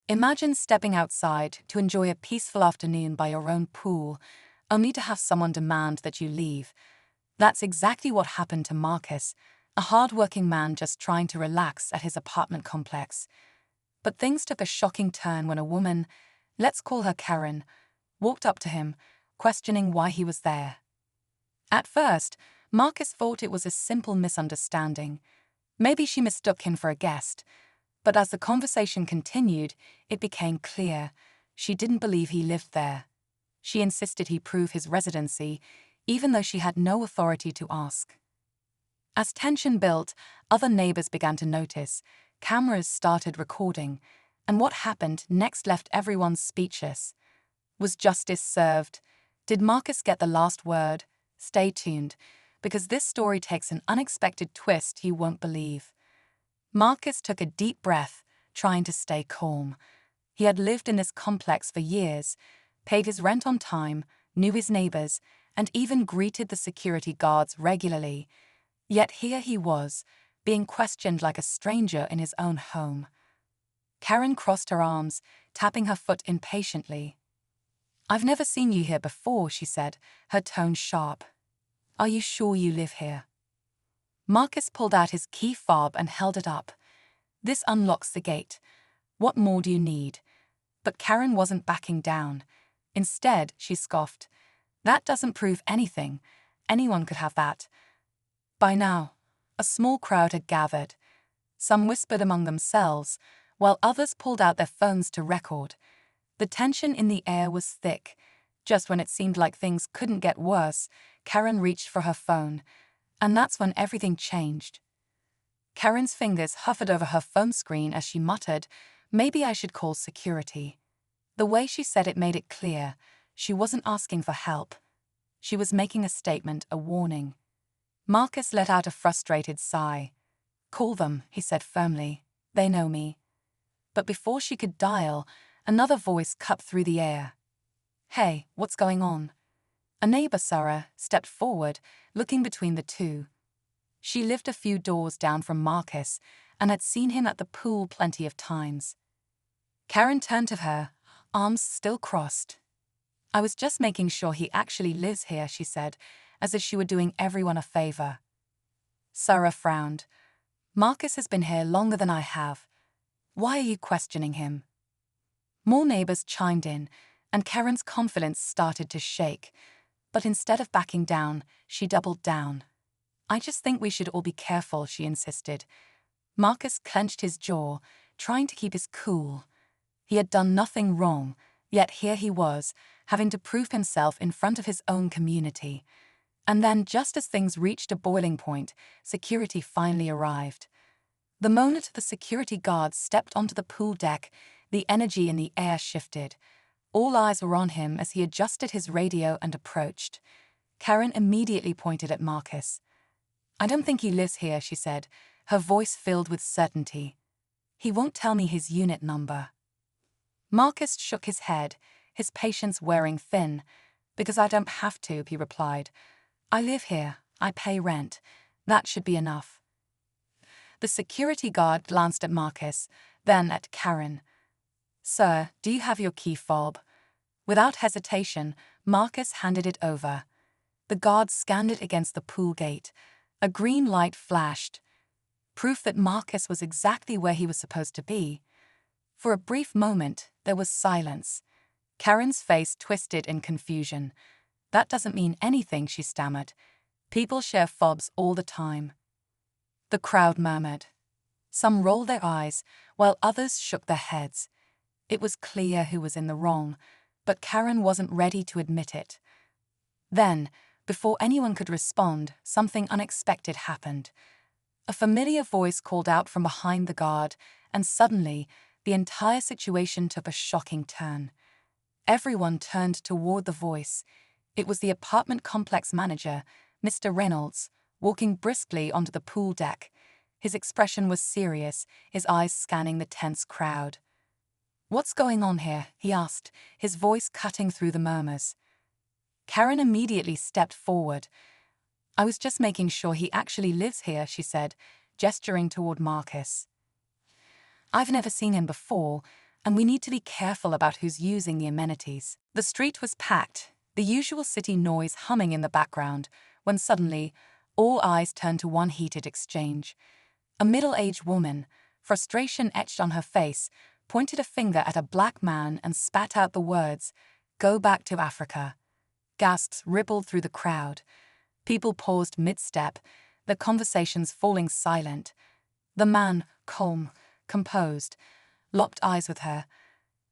Imagine stepping outside to enjoy a peaceful afternoon by your own pool, only to have someone demand that you leave. That's exactly what happened to Marcus, a hard-working man just trying to relax at his apartment complex. But things took a shocking turn when a woman, let's call her Karen, walked up to him, questioning why he was there. At first, Marcus thought it was a simple misunderstanding. Maybe she mistook him for a guest. But as the conversation continued, it became clear she didn't believe he lived there. She insisted he prove his residency, even though she had no authority to ask. As tension built, other neighbors began to notice. Cameras started recording, and what happened next left everyone speechless. Was justice served? Did Marcus get the last word? Stay tuned, because this story takes an unexpected twist you won't believe. Marcus took a deep breath, trying to stay calm. He had lived in this complex for years, paid his rent on time, knew his neighbors, and even greeted the security guards regularly. Yet here he was, being questioned like a stranger in his own home. Karen crossed her arms, tapping her foot impatiently. "I've never seen you here before," she said, her tone sharp. "Are you sure you live here?" Marcus pulled out his key fob and held it up. "This unlocks the gate. What more do you need?" But Karen wasn't backing down. Instead, she scoffed. "That doesn't prove anything. Anyone could have that." By now, a small crowd had gathered. Some whispered among themselves, while others pulled out their phones to record. The tension in the air was thick. Just when it seemed like things couldn't get worse, Karen reached for her phone. And that's when everything changed. Karen's fingers hovered over her phone screen as she muttered, "Maybe I should call security." The way she said it made it clear. She wasn't asking for help. She was making a statement, a warning. Marcus let out a frustrated sigh. "Call them," he said firmly. "They know me." But before she could dial, another voice cut through the air. "Hey, what's going on?" A neighbor, Sarah, stepped forward, looking between the two. She lived a few doors down from Marcus and had seen him at the pool plenty of times. Karen turned to her, arms still crossed. "I was just making sure he actually lives here," she said, as if she were doing everyone a favor. Sarah frowned. "Marcus has been here longer than I have. Why are you questioning him?" More neighbors chimed in, and Karen's confidence started to shake. But instead of backing down, she doubled down. "I just think we should all be careful," she insisted. Marcus clenched his jaw, trying to keep his cool. He had done nothing wrong, yet here he was, having to prove himself in front of his own community. And then, just as things reached a boiling point, security finally arrived. The moment the security guards stepped onto the pool deck, the energy in the air shifted. All eyes were on him as he adjusted his radio and approached. Karen immediately pointed at Marcus. "I don't think he lives here," she said, her voice filled with certainty. "He won't tell me his unit number." Marcus shook his head, his patience wearing thin. "Because I don't have to," he replied. "I live here. I pay rent. That should be enough." The security guard glanced at Marcus, then at Karen. "Sir, do you have your key fob?" Without hesitation, Marcus handed it over. The guard scanned it against the pool gate. A green light flashed. Proof that Marcus was exactly where he was supposed to be. For a brief moment, there was silence. Karen's face twisted in confusion. "That doesn't mean anything," she stammered. "People share fobs all the time." The crowd murmured. Some rolled their eyes, while others shook their heads. It was clear who was in the wrong, but Karen wasn't ready to admit it. Then, before anyone could respond, something unexpected happened. A familiar voice called out from behind the guard, and suddenly, the entire situation took a shocking turn. Everyone turned toward the voice. It was the apartment complex manager, Mr. Reynolds, walking briskly onto the pool deck. His expression was serious, his eyes scanning the tense crowd. "What's going on here?" he asked, his voice cutting through the murmurs. Karen immediately stepped forward. "I was just making sure he actually lives here," she said, gesturing toward Marcus. "I've never seen him before. and we need to be careful about who's using the amenities. The street was packed, the usual city noise humming in the background, when suddenly, all eyes turned to one heated exchange. A middle-aged woman, frustration etched on her face, pointed a finger at a black man and spat out the words, "Go back to Africa." Gasps rippled through the crowd. People paused mid-step, their conversations falling silent. The man, calm, composed, locked eyes with her.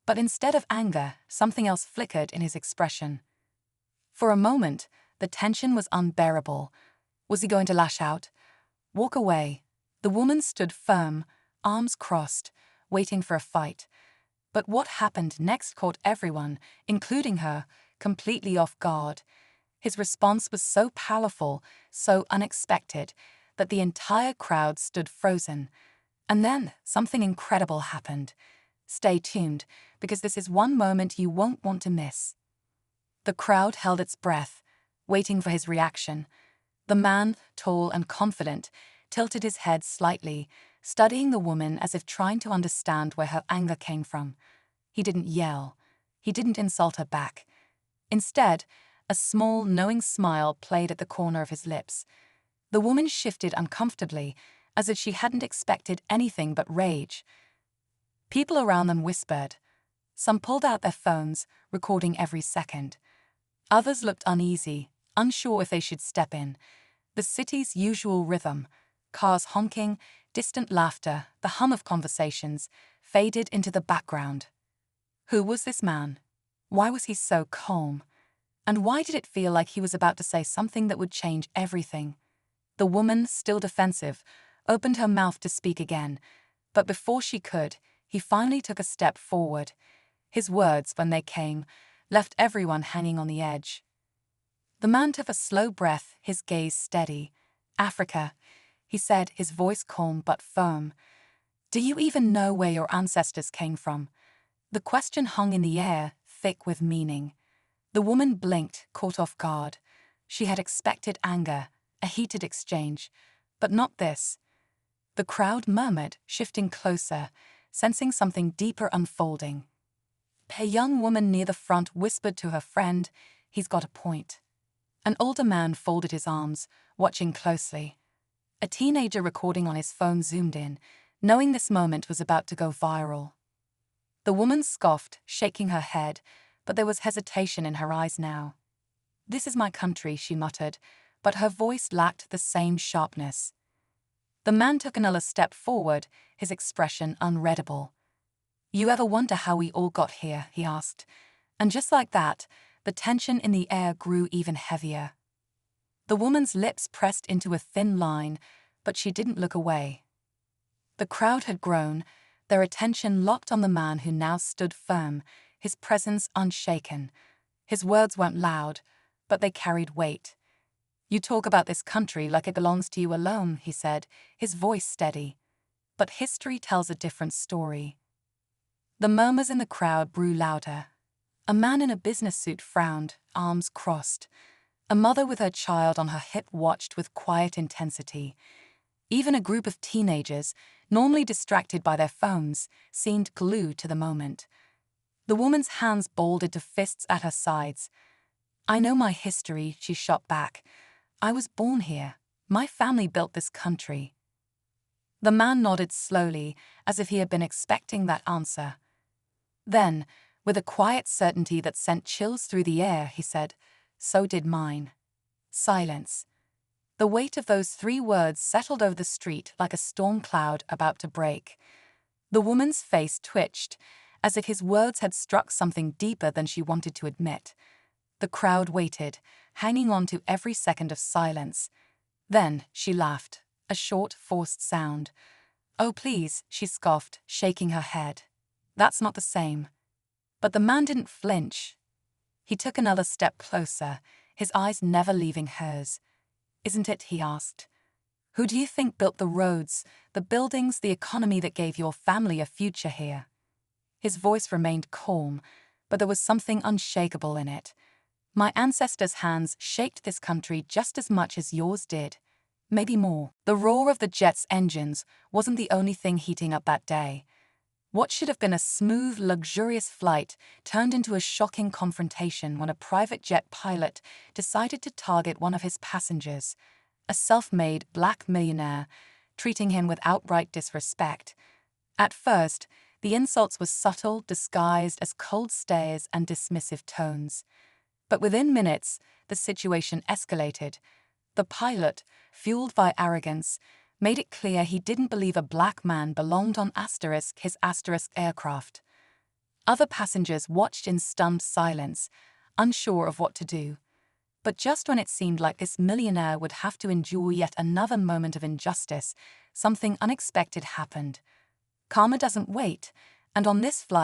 But instead of anger, something else flickered in his expression. For a moment, the tension was unbearable. Was he going to lash out? Walk away? The woman stood firm, arms crossed, waiting for a fight. But what happened next caught everyone, including her, completely off guard. His response was so powerful, so unexpected, that the entire crowd stood frozen. And then something incredible happened. Stay tuned, because this is one moment you won't want to miss. The crowd held its breath, waiting for his reaction. The man, tall and confident, tilted his head slightly, studying the woman as if trying to understand where her anger came from. He didn't yell. He didn't insult her back. Instead, a small, knowing smile played at the corner of his lips. The woman shifted uncomfortably, as if she hadn't expected anything but rage. People around them whispered. Some pulled out their phones, recording every second. Others looked uneasy, unsure if they should step in. The city's usual rhythm, cars honking, distant laughter, the hum of conversations, faded into the background. Who was this man? Why was he so calm? And why did it feel like he was about to say something that would change everything? The woman, still defensive, opened her mouth to speak again, but before she could, he finally took a step forward. His words, when they came, left everyone hanging on the edge. The man took a slow breath, his gaze steady. "Africa," he said, his voice calm but firm. "Do you even know where your ancestors came from?" The question hung in the air, thick with meaning. The woman blinked, caught off guard. She had expected anger, a heated exchange, but not this. The crowd murmured, shifting closer, sensing something deeper unfolding. A young woman near the front whispered to her friend, "He's got a point." An older man folded his arms, watching closely. A teenager recording on his phone zoomed in, knowing this moment was about to go viral. The woman scoffed, shaking her head, but there was hesitation in her eyes now. "This is my country," she muttered, but her voice lacked the same sharpness. The man took another step forward, his expression unreadable. "You ever wonder how we all got here?" he asked. And just like that, the tension in the air grew even heavier. The woman's lips pressed into a thin line, but she didn't look away. The crowd had grown, their attention locked on the man who now stood firm, his presence unshaken. His words weren't loud, but they carried weight. "You talk about this country like it belongs to you alone," he said, his voice steady. "But history tells a different story." The murmurs in the crowd grew louder. A man in a business suit frowned, arms crossed. A mother with her child on her hip watched with quiet intensity. Even a group of teenagers, normally distracted by their phones, seemed glued to the moment. The woman's hands balled into fists at her sides. "I know my history," she shot back. "I was born here. My family built this country." The man nodded slowly, as if he had been expecting that answer. Then, with a quiet certainty that sent chills through the air, he said, "So did mine." Silence. The weight of those 3 words settled over the street like a storm cloud about to break. The woman's face twitched, as if his words had struck something deeper than she wanted to admit. The crowd waited, hanging on to every second of silence. Then she laughed, a short, forced sound. "Oh, please," she scoffed, shaking her head. "That's not the same." But the man didn't flinch. He took another step closer, his eyes never leaving hers. "Isn't it?" he asked. "Who do you think built the roads, the buildings, the economy that gave your family a future here?" His voice remained calm, but there was something unshakable in it. "My ancestors' hands shaped this country just as much as yours did. Maybe more." The roar of the jet's engines wasn't the only thing heating up that day. What should have been a smooth, luxurious flight turned into a shocking confrontation when a private jet pilot decided to target one of his passengers, a self-made black millionaire, treating him with outright disrespect. At first, the insults were subtle, disguised as cold stares and dismissive tones. But within minutes, the situation escalated. The pilot, fueled by arrogance, made it clear he didn't believe a black man belonged on his aircraft. Other passengers watched in stunned silence, unsure of what to do. But just when it seemed like this millionaire would have to endure yet another moment of injustice, something unexpected happened. Karma doesn't wait, and on this flight,